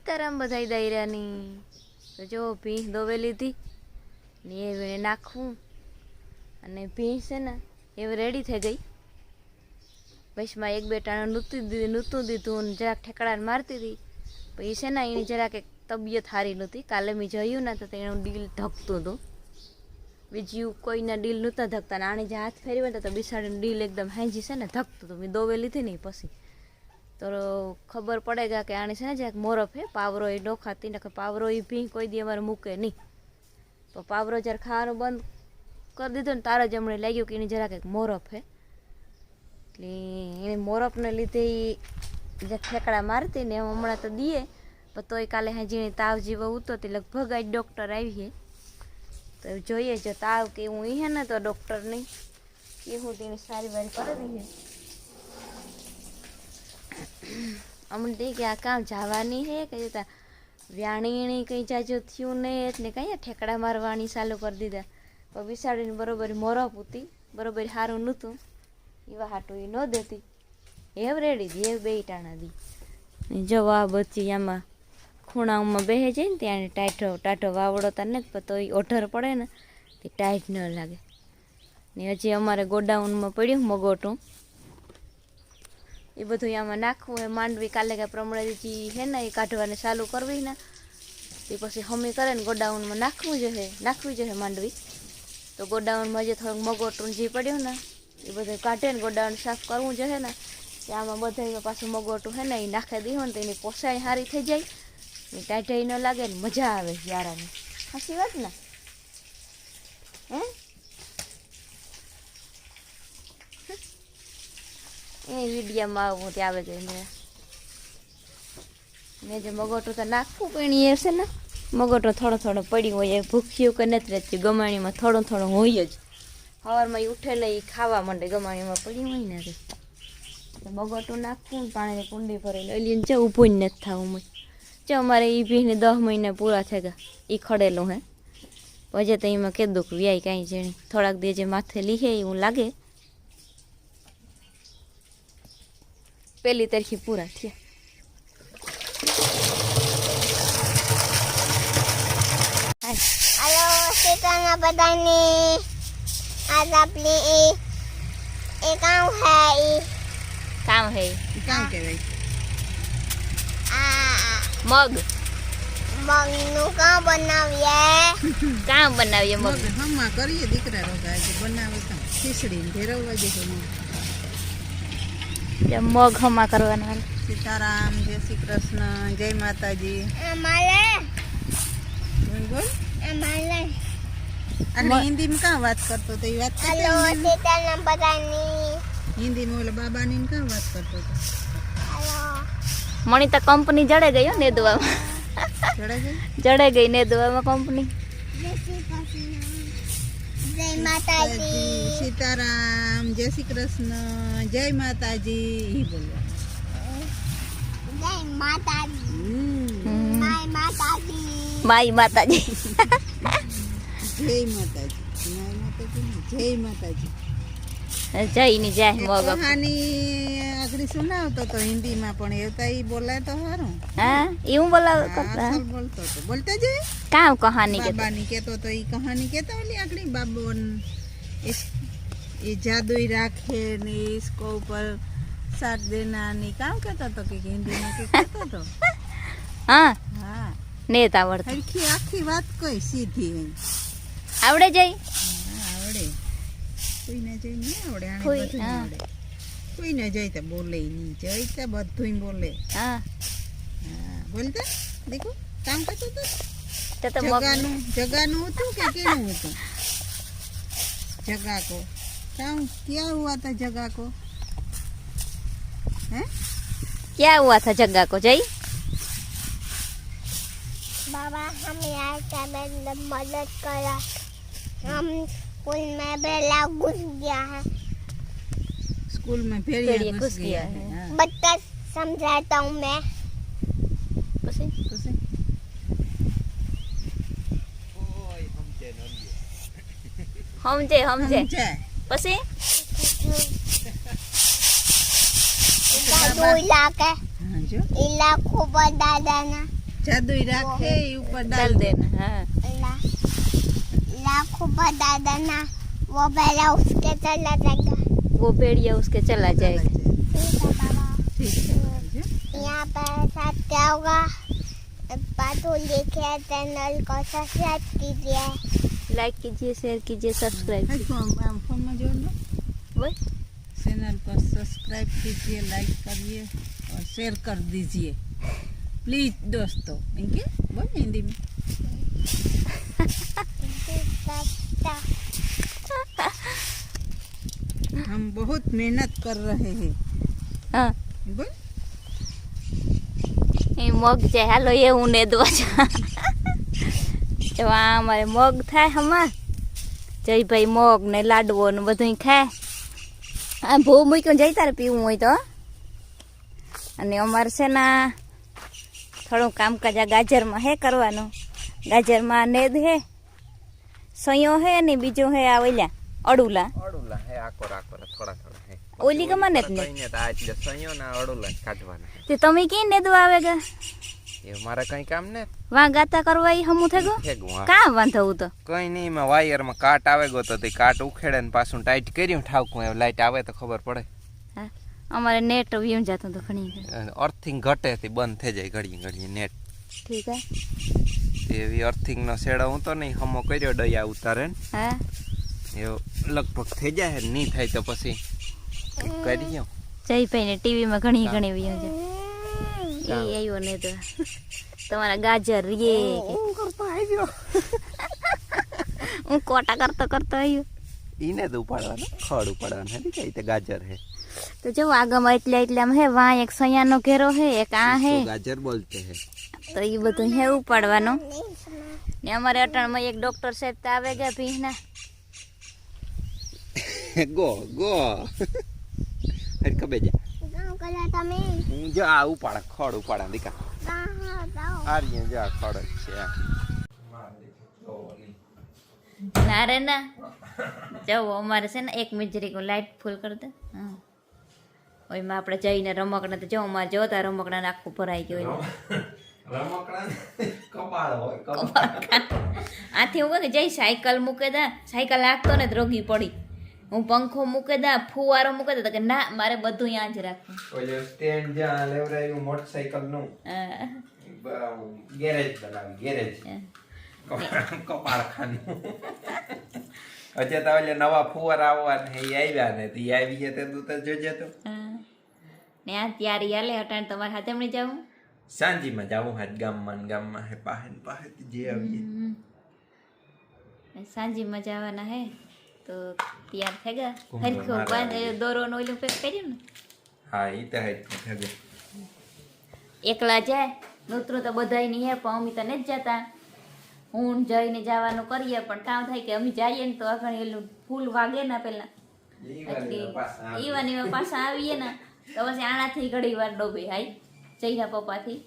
સીતારામ બધાઈ દાયરાની તો જો ભીંસ દોવે લીધી ને એ વીણે નાખવું અને ભીંસ છે ને એ રેડી થઈ ગઈ. બસમાં એક બે ટાણા નૂતું દીધું અને જરાક ઠેકડાને મારતી હતી. પછી છે ને એની જરાક એક તબિયત સારી નહોતી. કાલે મેં જોયું ને તો એનું ડીલ ધકતું હતું. બીજું કોઈના ડીલ નહોતા ધકતા ને આણે જે હાથ ફેરવે ને તો બિસાડીનું ડીલ એકદમ હાંજી છે ને ધકતું હતું. મેં દોવે લીધી ને પછી તો ખબર પડે ગયા કે આણી છે ને જ્યાં મોરફ હે પાવરો એ ડોખાતી ને પાવરો એ ભી કોઈ દી અમારે મૂકે નહીં. તો પાવરો જ્યારે ખાવાનું બંધ કરી દીધું ને તારા જ હમણાં લાગ્યું કે એની જરાક એક મોરફ હે. એટલે એને મોરફને લીધે એ જે ઠેકડા મારતી ને હમણાં તો દીએ પણ તોય કાલે હાજીને તાવ જેવો ઉતરતી લગભગ આજ ડૉક્ટર આવી છે. તો જોઈએ જો તાવ કે હું હે ને તો ડૉક્ટર નહીં કે હું તેની સારી વાર કરી છે. અમને તે કે આ કામ જવાની હે કે જતા વ્યાણીણી કંઈ જાજો થયું નહીં એટલે કંઈ ઠેકડા મારવાની ચાલુ કરી દીધા. પણ બિસાડીને બરોબર મોરફ હતી બરોબર સારું નહોતું એવા હાટું એ ન દેતી એવ રેડી દી એવ બે ટાણા દી. જો આ બધી આમાં ખૂણાઓમાં બેસે જાય ને ત્યાં ટાઢો વાવડોતા ને તો એ ઓઢર પડે ને તે ટાઈટ ન લાગે. ને હજી અમારે ગોડાઉનમાં પડ્યું મગોટું એ બધું આમાં નાખવું એ માંડવી કાલે કે પ્રમાણે હે ને એ કાઢવાને ચાલુ કરવી ને એ પછી હમી કરે ને ગોડાઉનમાં નાખવી જોઈએ માંડવી. તો ગોડાઉનમાં જે થોડુંક મગોટું જે પડ્યું ને એ બધું કાઢે ને ગોડાઉન સાફ કરવું જોઈએ ને આમાં બધા પાછું મગોટું હે ને એ નાખી દીધું ને તો એની પોસાઈ સારી થઈ જાય એ ટાઈટાઈ ન લાગે ને મજા આવે યારાની. સાચી વાત ને હે એ વિડીયામાં આવું ત્યાં આવે છે મેં જે મગોટું તો નાખવું પણ એ છે ને મગોટો થોડો પડી હોય ભૂખ્યું કે નથી રહેતી ગમાણીમાં થોડું હોય જ. સવારમાં એ ઉઠેલે એ ખાવા માંડે ગમાણીમાં પડી હોય ને તો મગોટું નાખવું પાણીની કુંડી ભરીને એલીને છે ઊભું જ નથી થવું મેં જો અમારે એ ભીને 10 મહિના પૂરા થઈ ગયા એ ખડેલું હે. પછી તો એમાં કીધું કે વ્યાય કાંઈ જેણી થોડાક દે જે માથે લીહે એવું લાગે. 1 તારીખે પૂરા થયા. हेलो सीताना बदानी आज अपनी ए काम है કામ હે કામ કહેવાય મગ મગનું કામ બનાવીએ મગ હમા કરીએ દીકરા રોગા જે બનાવે તો ખીચડીને ભેરવવા દે મગ હમા કરવાના. સીતારામ જય શ્રી કૃષ્ણ જય માતાજી. અમારે બોલ અમારે અને હિન્દીમાં કાં વાત કરતો તો એ વાત हेलो सीताना बदानी હિન્દીમાં ઓલા બાબાની ને કાં વાત કરતો તો हेलो મણી તો કંપની જડે ગઈ હો નેદવામાં ચડે ગઈ જડે ગઈ નેદવામાં કંપની. जय माताजी સીતારામ જય શ્રી કૃષ્ણ જય માતાજી ઈ બોલવા जय माताजी माय माताजी માઈ માતાજી જય માતાજી જય માતાજી જયની જય મગ કહાની આગળ સુનાવતો તો હિન્દીમાં પણ એવું ઈ બોલાય તો સારું. હા એવું બોલાવ હા, અસલ બોલતો તો બોલતા જઈએ કામ કહાની કે બાબાની કહેતો તો ઈ કહાની કહેતા ઓલી આગળ બાબો એ જાદુઈ રાખે ને इसको ऊपर साथ देना ની કામ કહેતો તો કે હિન્દીમાં કે કહેતો તો હા હા નેત આવડતું હરખી આખી વાત કોઈ સીધી આવડે જાય આવડે કોઈને જઈ નહીં આવડે આને કોઈ, બધું હા. આવડે કોઈને જઈ તો બોલે નહીં જઈ તો બધું બોલે. હા હા બોલતા દેખો કામ કરતો તો તો તો મગ જગાનું હતું કે કેવું હતું जगह को क्या हुआ था जगह को हैं क्या हुआ था जग्गा को जय बाबा हम यहाँ क्या मदद करा हम स्कूल में बेला घुस गया है स्कूल में भेड़िया भेड़िया घुस घुस गया गया है। है हाँ। बच्चा समझाता हूँ मैं પછી तो से સમજે સમજે समझा પછી दादू इलाके हाँ जो इलाको बता देना જાદુઈ રાખે એ ઉપર डाल ડાલ દે देना हाँ लाखों बता देना वो पहले उसके चला जाएगा वो भेड़िया उसके चला जाएगा ठीक है बाबा ઠીક છે બાબાજી. यहाँ पर साथ क्या होगा पातू लिखे चैनल को सब्सक्राइब कीजिए लाइक कीजिए शेयर कीजिए सब्सक्राइब હા, શું આમ ફોનમાં જોડો बस चैनल को सब्सक्राइब कीजिए लाइक करिए और शेयर कर दीजिए प्लीज दोस्तों इनके बोल हिंदी में हम बहुत मेहनत कर रहे हैं हाँ बोल એ મગ છે હાલો એવું ને દો તો આ અમારે મગ થાય હમણાં જયભાઈ મગ ને લાડવો ને બધું ખાય આ ભૂ મૂક્યું જઈ તારે પીવું હોય તો અને અમારે છે ને થોડું કામકાજ આ ગાજરમાં હે કરવાનું ગાજરમાં નેદ હે સયો હે ને બીજું હે આ ઓલ્યા અડુલા અડુલા હે આકોર થોડા હે ઓલી ગમને જ ને કઈને તો આ એટલે સયો ના અડુલા જ કાઢવાના તે તમે કઈ નેદવા આવે ગા એ મારે કઈ કામ ને વાં ગાતા કરવા ઈ હમું થઈ ગયો ફેગું હા કાં વાંધવું તો કઈ નહીં માં વાયર માં કાટ આવે ગયો તો તે કાટ ઉખેડે ને પાછું ટાઈટ કર્યું ઠાવકું એ લાઈટ આવે તો ખબર પડે હા અમારે નેટ વ્યૂ જાતું તો ઘણી અર્થિંગ ઘટે તે બંધ થઈ જાય ઘડીએ નેટ ઠીક હે એવી અર્થિંગ નો શેડો હું તો નહીં હમો કર્યો ડયા ઉતારે ને હા એ લગભગ થઈ જાય ને નહીં થાય તો પછી કરીએ જયભાઈ ને ટીવી માં ઘણી વ્યૂ છે એ આવ્યો ને તો તમારા ગાજર રે હું કોટા કરતો આવ્યો ઈને તો ઉપાડવાનું ખડ ઉપાડવાનું હે કઈ તે ગાજર હે તો જો આગમાં એટલે આમ હે વાં એક સયાનો ઘેરો હે એક આ હે ગાજર બોલતે હે તો એ બધું હે ઉપાડવાનું ને અમારે અટાણમાં એક ડોક્ટર સાહેબ તો આવે ગયા ભીના ગો હરી કબે જા गाँव कला तमे હું જો આ ઉપાડા ખડ ઉપાડા દીકા कहाँ जाओ આ રહ્યા જો આ ખડ જ છે ના રે ના જાઓ અમારે છે ને એક મિજરી લાઈટ ફૂલ કરી દે હા ઓયમાં આપણે જઈને રમકડા તો જો અમારે જોતા રમકડા આખું ભરાઈ ગયું આથી હું કહે જઈ સાયકલ મૂકે દા સાયકલ લાગતો ને તો રોગી પડી હું પંખો મૂકે દા ફુવારો મૂકે દા તો કે ના મારે બધું ત્યાં જ રાખવું ઓલો સ્ટેન્ડ જ્યાં લેવરાયું મોટરસાઇકલ નું હા. ગેરેજ બનાવી ગેરેજ કપાળખાનું હજે તો ઓલે નવા ફુવારા આવવાના એ આવ્યા ને એ આવી ગયા તે તું તો જોજે તો હા. ને આ તૈયારી હાલે અટાણ તમારે હાથે મળી જાવું સાંજીમાં જાવું હાથ ગામમાં હે પાહે જે આવીએ સાંજીમાં જવાના હે તો તૈયાર થઈ ગયા કુંભ હરખું મારા બાંધ દોરોનું ઓલું પેક કર્યું ને હા ઈ તો હે થગે એકલા જાય નોતરું તો બધાય નહીં હે પણ અમે તો નથી જતા હું જઈને જવાનું કરીએ પણ કામ થાય કે અમે જઈએ ને તો આગળ એલું ફૂલ વાગે ને પેલા ઈવાની પાછા આવીએ ને તો પછી આણાથી ઘડી વાર ડોબે હાઈ જઈના પપ્પાથી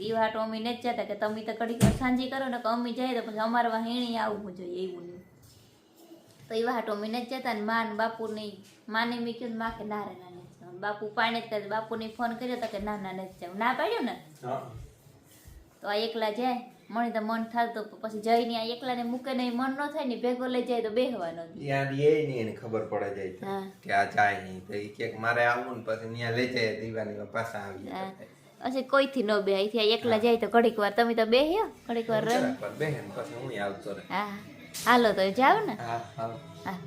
એ વાટો અમે નથી જતા કે તમે તો ઘડી વાર સાંજી કરો ને કે અમે જાય તો પછી અમારે વાં હેણી આવવું જોઈએ એવું નહીં તો એ વાટો અમે નથી જતા ને મા ને બાપુની માને મેં કીધું માં કે ના રે ના નથી જવાનું. બાપુ પાણી જ કરે બાપુને ફોન કર્યો તો કે ના નથી જવું ના પાડ્યું ને તો આ એકલા જાય મને તો મન થતું પછી જઈને આ એકલાને મૂકે નહીં મન ન થાય ને ભેગો લઈ જાય તો બેહવાનો જ. યાર એ નહીં એને ખબર પડે જાય હા. કે આ જાય નહીં તો એ કે મારે આવવું ને પછી ત્યાં લઈ જાય દીવાની પાછા આવી હા. પછી કોઈથી ન બે અહીંથી આ એકલા જાય તો ઘડીક વાર તમે તો બેહ્યો ઘડીક વાર રહે બેન પછી હું આવતો રહે હા હાલો તો જાવ ને હા હા હા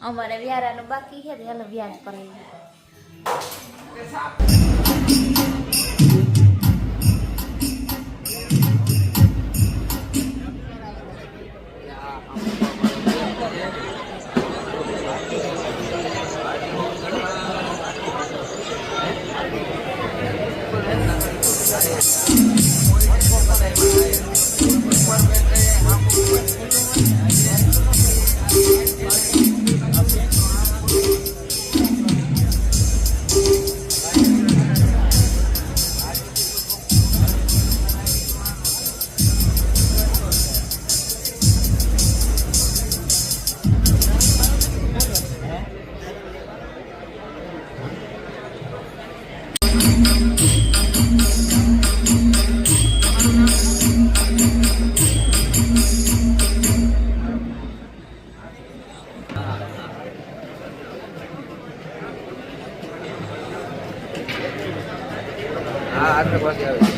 અમારે વ્યારાનું બાકી છે તો હાલો વ્યાજ કરાવી આગળ પાછી આવે